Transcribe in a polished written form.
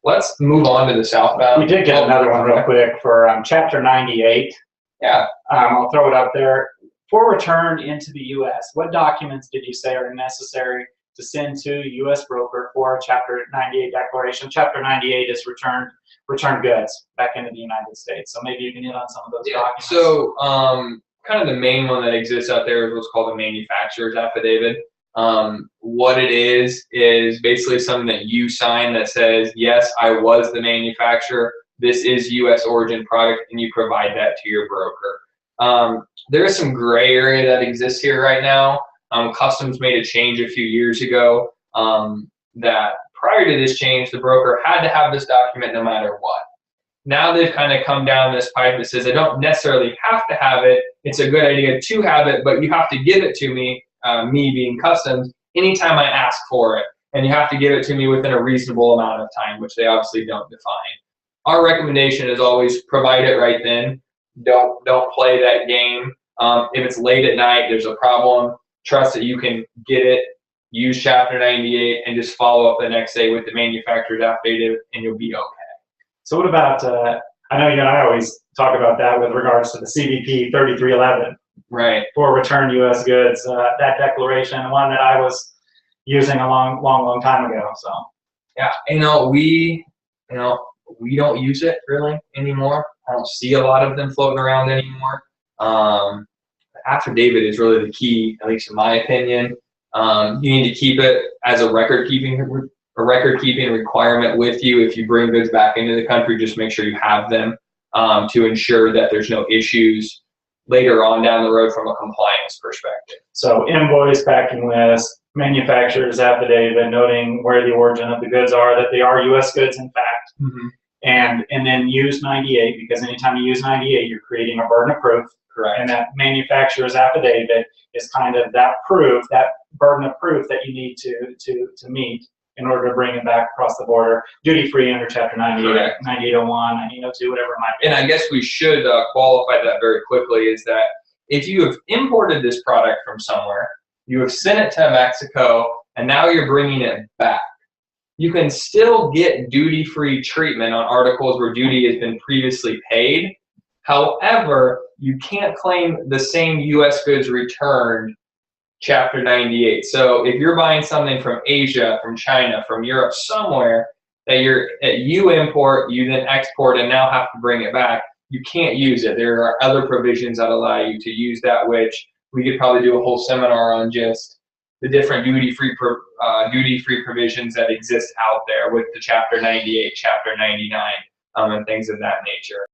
let's move on to the southbound. We did get another one real quick for Chapter 98. Yeah. I'll throw it up there. For return into the U.S., what documents did you say are necessary to send to a U.S. broker for a Chapter 98 declaration? Chapter 98 is return goods back into the United States. So maybe you can hit on some of those documents. So kind of the main one that exists out there is what's called a manufacturer's affidavit. What it is basically something that you sign that says, yes, I was the manufacturer, this is U.S. origin product, and you provide that to your broker. There is some gray area that exists here right now. Customs made a change a few years ago that prior to this change, the broker had to have this document no matter what. Now they've kind of come down this pipe that says I don't necessarily have to have it. It's a good idea to have it, but you have to give it to me, me being customs, anytime I ask for it. And you have to give it to me within a reasonable amount of time, which they obviously don't define. Our recommendation is always provide it right then. Don't play that game. If it's late at night, there's a problem, trust that you can get it, use Chapter 98, and just follow up the next day with the manufacturer's affidavit, and you'll be okay. So what about, I know you and I always talk about that with regards to the CBP 3311. Right. For return U.S. goods, that declaration, one that I was using a long time ago. So yeah, we don't use it really anymore. I don't see a lot of them floating around anymore. Affidavit is really the key, at least in my opinion. You need to keep it as a record-keeping requirement with you. If you bring goods back into the country, just make sure you have them to ensure that there's no issues later on down the road from a compliance perspective. So invoice, packing list, manufacturer's affidavit noting where the origin of the goods are, that they are U.S. goods in fact, and then use 98, because anytime you use 98, you're creating a burden of proof. Correct. And that manufacturer's affidavit is kind of that proof, that burden of proof that you need to meet in order to bring it back across the border, duty-free under Chapter 98, Correct. 9801, 9802, whatever it might be. And I guess we should qualify that very quickly, is that if you have imported this product from somewhere, you have sent it to Mexico, and now you're bringing it back, you can still get duty-free treatment on articles where duty has been previously paid. However, you can't claim the same U.S. goods returned Chapter 98. So if you're buying something from Asia, from China, from Europe, somewhere that you import, you then export, and now have to bring it back, you can't use it. There are other provisions that allow you to use that, which we could probably do a whole seminar on, just the different duty-free provisions that exist out there with the Chapter 98, Chapter 99, and things of that nature.